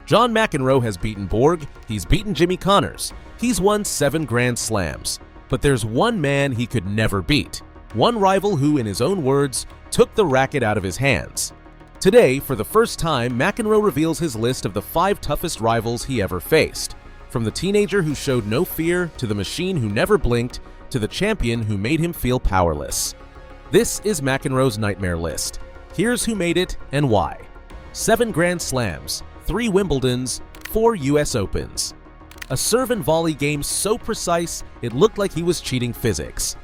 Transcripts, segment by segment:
John McEnroe has beaten Borg, he's beaten Jimmy Connors, he's won 7 Grand Slams. But there's one man he could never beat. One rival who, in his own words, took the racket out of his hands. Today, for the first time, McEnroe reveals his list of the 5 toughest rivals he ever faced. From the teenager who showed no fear, to the machine who never blinked, to the champion who made him feel powerless. This is McEnroe's nightmare list. Here's who made it and why. 7 Grand Slams, 3 Wimbledons, 4 US Opens. A serve-and-volley game so precise it looked like he was cheating physics.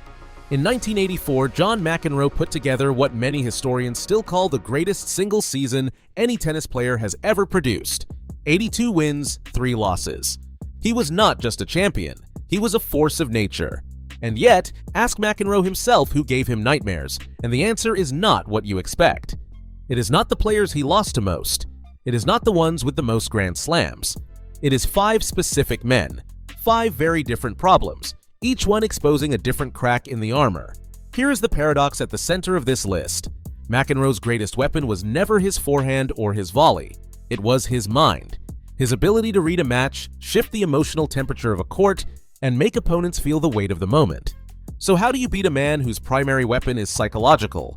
In 1984, John McEnroe put together what many historians still call the greatest single season any tennis player has ever produced. 82 wins, 3 losses. He was not just a champion, he was a force of nature. And yet, ask McEnroe himself who gave him nightmares, and the answer is not what you expect. It is not the players he lost to most. It is not the ones with the most Grand Slams. It is 5 specific men, 5 very different problems, each one exposing a different crack in the armor. Here is the paradox at the center of this list. McEnroe's greatest weapon was never his forehand or his volley. It was his mind. His ability to read a match, shift the emotional temperature of a court, and make opponents feel the weight of the moment. So how do you beat a man whose primary weapon is psychological?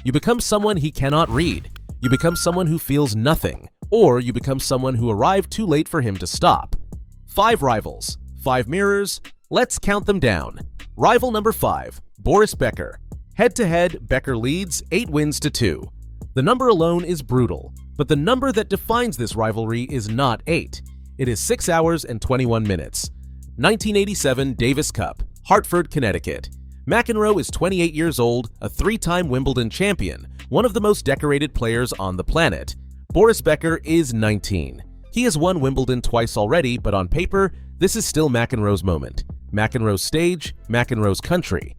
You become someone he cannot read. You become someone who feels nothing. Or you become someone who arrived too late for him to stop. 5 rivals, 5 mirrors. Let's count them down. Rival number 5, Boris Becker. Head-to-head, Becker leads 8 wins to 2. The number alone is brutal, but the number that defines this rivalry is not 8. It is 6 hours and 21 minutes. 1987 Davis Cup, Hartford, Connecticut. McEnroe is 28 years old, a 3-time Wimbledon champion, one of the most decorated players on the planet. Boris Becker is 19. He has won Wimbledon twice already, but on paper, this is still McEnroe's moment. McEnroe's stage, McEnroe's country.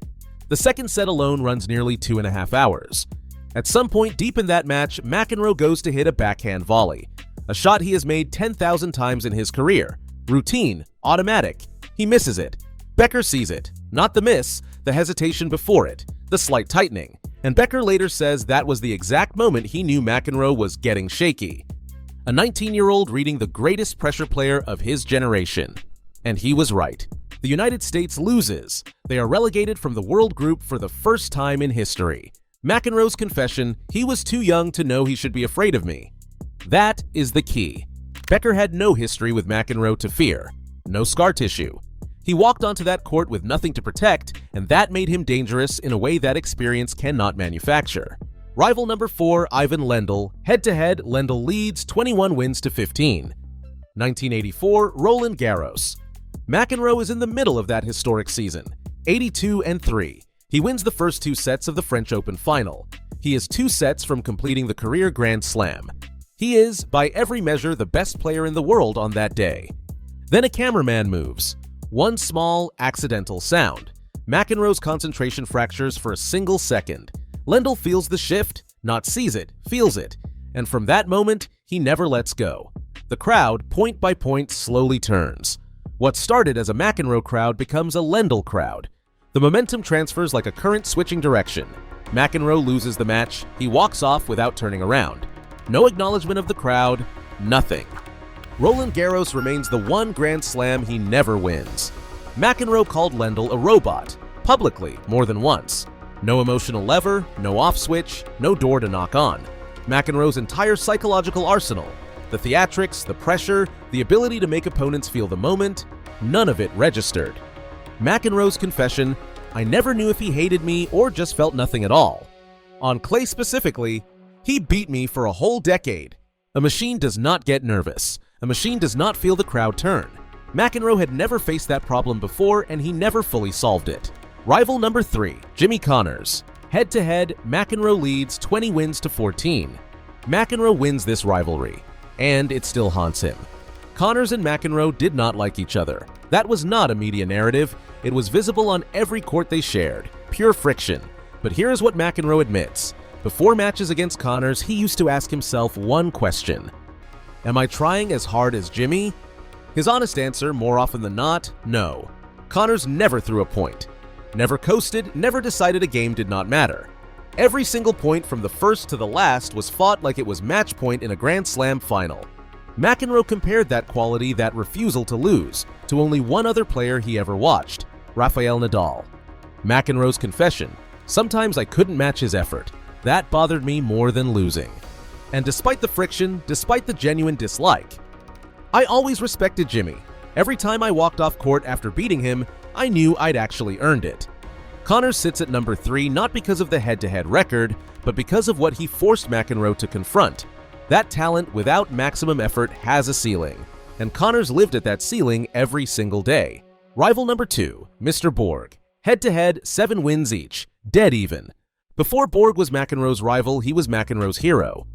The second set alone runs nearly 2.5 hours. At some point deep in that match, McEnroe goes to hit a backhand volley, a shot he has made 10,000 times in his career. Routine, automatic. He misses it. Becker sees it. Not the miss, the hesitation before it, the slight tightening. And Becker later says that was the exact moment he knew McEnroe was getting shaky. A 19-year-old reading the greatest pressure player of his generation. And he was right. The United States loses. They are relegated from the world group for the first time in history. McEnroe's confession, he was too young to know he should be afraid of me. That is the key. Becker had no history with McEnroe to fear. No scar tissue. He walked onto that court with nothing to protect, and that made him dangerous in a way that experience cannot manufacture. Rival number 4, Ivan Lendl. Head-to-head, Lendl leads 21 wins to 15. 1984, Roland Garros. McEnroe is in the middle of that historic season, 82-3. He wins the first 2 sets of the French Open final. He is 2 sets from completing the career Grand Slam. He is, by every measure, the best player in the world on that day. Then a cameraman moves. One small, accidental sound. McEnroe's concentration fractures for a single second. Lendl feels the shift, not sees it, feels it. And from that moment, he never lets go. The crowd, point by point, slowly turns. What started as a McEnroe crowd becomes a Lendl crowd. The momentum transfers like a current switching direction. McEnroe loses the match. He walks off without turning around. No acknowledgement of the crowd, nothing. Roland Garros remains the one Grand Slam he never wins. McEnroe called Lendl a robot, publicly, more than once. No emotional lever, no off switch, no door to knock on. McEnroe's entire psychological arsenal, the theatrics, the pressure, the ability to make opponents feel the moment, none of it registered. McEnroe's confession, I never knew if he hated me or just felt nothing at all. On clay specifically, he beat me for a whole decade. A machine does not get nervous. A machine does not feel the crowd turn. McEnroe had never faced that problem before, and he never fully solved it. Rival number 3, Jimmy Connors. Head-to-head, McEnroe leads 20 wins to 14. McEnroe wins this rivalry, and it still haunts him. Connors and McEnroe did not like each other. That was not a media narrative. It was visible on every court they shared. Pure friction. But here is what McEnroe admits. Before matches against Connors, he used to ask himself one question. Am I trying as hard as Jimmy? His honest answer, more often than not, no. Connors never threw a point. Never coasted, never decided a game did not matter. Every single point from the first to the last was fought like it was match point in a Grand Slam final. McEnroe compared that quality, that refusal to lose, to only one other player he ever watched, Rafael Nadal. McEnroe's confession: "Sometimes I couldn't match his effort. That bothered me more than losing." And despite the friction, despite the genuine dislike, I always respected Jimmy. Every time I walked off court after beating him, I knew I'd actually earned it. Connors sits at number 3 not because of the head-to-head record, but because of what he forced McEnroe to confront. That talent without maximum effort has a ceiling, and Connors lived at that ceiling every single day. Rival number 2, Mr. Borg. Head-to-head, 7 wins each, dead even. Before Borg was McEnroe's rival, he was McEnroe's hero.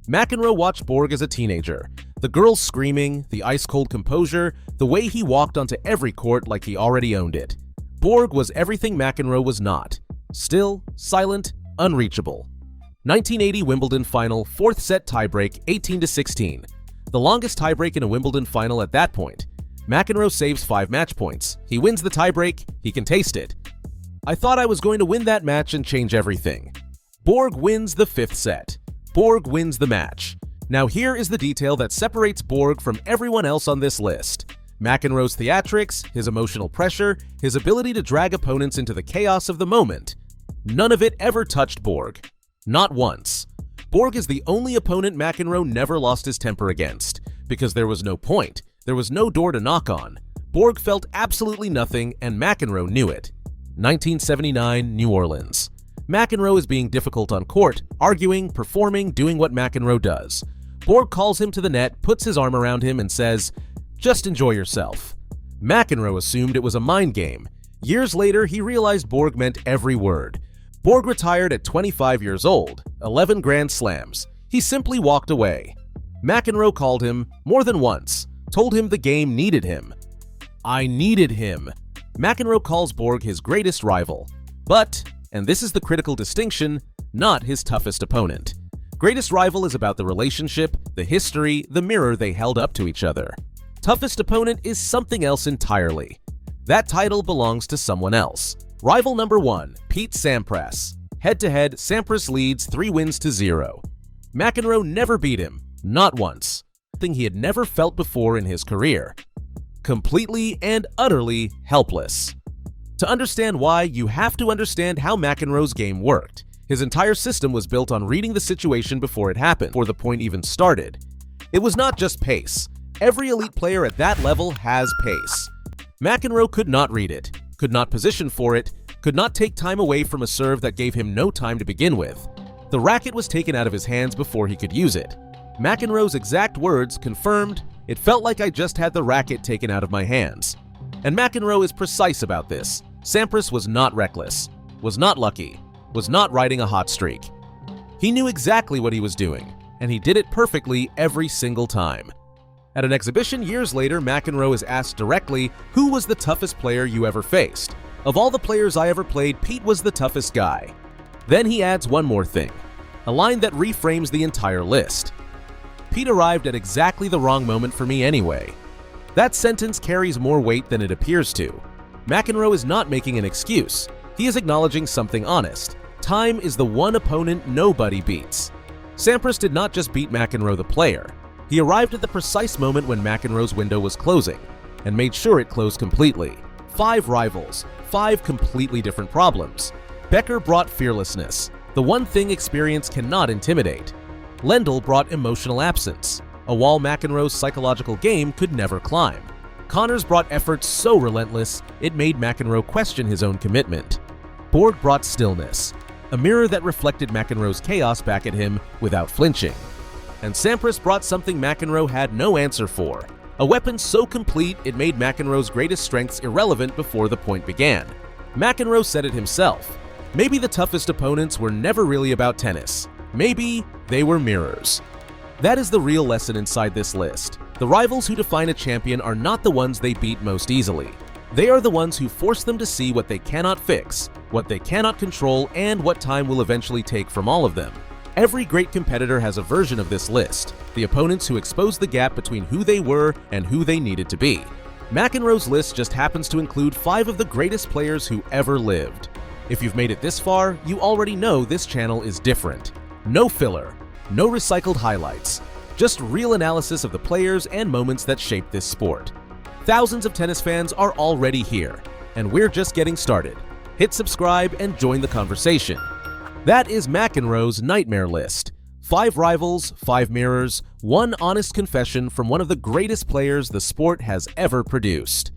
McEnroe watched Borg as a teenager. The girls screaming, the ice-cold composure, the way he walked onto every court like he already owned it. Borg was everything McEnroe was not. Still, silent, unreachable. 1980 Wimbledon final, 4th set tiebreak, 18-16. The longest tiebreak in a Wimbledon final at that point. McEnroe saves 5 match points. He wins the tiebreak, he can taste it. I thought I was going to win that match and change everything. Borg wins the 5th set. Borg wins the match. Now here is the detail that separates Borg from everyone else on this list. McEnroe's theatrics, his emotional pressure, his ability to drag opponents into the chaos of the moment. None of it ever touched Borg. Not once. Borg is the only opponent McEnroe never lost his temper against, because there was no point, there was no door to knock on. Borg felt absolutely nothing, and McEnroe knew it. 1979 New Orleans. McEnroe is being difficult on court, arguing, performing, doing what McEnroe does. Borg calls him to the net, puts his arm around him, and says, "Just enjoy yourself." McEnroe assumed it was a mind game. Years later, he realized Borg meant every word. Borg retired at 25 years old, 11 Grand Slams. He simply walked away. McEnroe called him more than once, told him the game needed him. "I needed him." McEnroe calls Borg his greatest rival, but, and this is the critical distinction, not his toughest opponent. Greatest rival is about the relationship, the history, the mirror they held up to each other. Toughest opponent is something else entirely. That title belongs to someone else. Rival number 1, Pete Sampras. Head-to-head, Sampras leads 3 wins to 0. McEnroe never beat him, not once. Something he had never felt before in his career. Completely and utterly helpless. To understand why, you have to understand how McEnroe's game worked. His entire system was built on reading the situation before it happened, before the point even started. It was not just pace. Every elite player at that level has pace. McEnroe could not read it, could not position for it, could not take time away from a serve that gave him no time to begin with. The racket was taken out of his hands before he could use it. McEnroe's exact words confirmed, "It felt like I just had the racket taken out of my hands." And McEnroe is precise about this. Sampras was not reckless, was not lucky, was not riding a hot streak. He knew exactly what he was doing, and he did it perfectly every single time. At an exhibition years later, McEnroe is asked directly, "Who was the toughest player you ever faced?" "Of all the players I ever played, Pete was the toughest guy." Then he adds one more thing, a line that reframes the entire list. "Pete arrived at exactly the wrong moment for me anyway." That sentence carries more weight than it appears to. McEnroe is not making an excuse. He is acknowledging something honest. Time is the one opponent nobody beats. Sampras did not just beat McEnroe the player. He arrived at the precise moment when McEnroe's window was closing, and made sure it closed completely. 5 rivals, 5 completely different problems. Becker brought fearlessness, the one thing experience cannot intimidate. Lendl brought emotional absence, a wall McEnroe's psychological game could never climb. Connors brought effort so relentless, it made McEnroe question his own commitment. Borg brought stillness, a mirror that reflected McEnroe's chaos back at him without flinching. And Sampras brought something McEnroe had no answer for, a weapon so complete it made McEnroe's greatest strengths irrelevant before the point began. McEnroe said it himself. Maybe the toughest opponents were never really about tennis. Maybe they were mirrors. That is the real lesson inside this list. The rivals who define a champion are not the ones they beat most easily. They are the ones who force them to see what they cannot fix, what they cannot control, and what time will eventually take from all of them. Every great competitor has a version of this list, the opponents who expose the gap between who they were and who they needed to be. McEnroe's list just happens to include 5 of the greatest players who ever lived. If you've made it this far, you already know this channel is different. No filler, no recycled highlights, just real analysis of the players and moments that shape this sport. Thousands of tennis fans are already here, and we're just getting started. Hit subscribe and join the conversation. That is McEnroe's nightmare list. 5 rivals, 5 mirrors, 1 honest confession from one of the greatest players the sport has ever produced.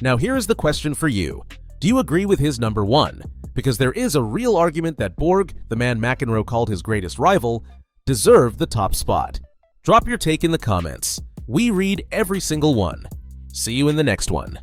Now here is the question for you. Do you agree with his number 1? Because there is a real argument that Borg, the man McEnroe called his greatest rival, deserved the top spot. Drop your take in the comments. We read every single one. See you in the next one.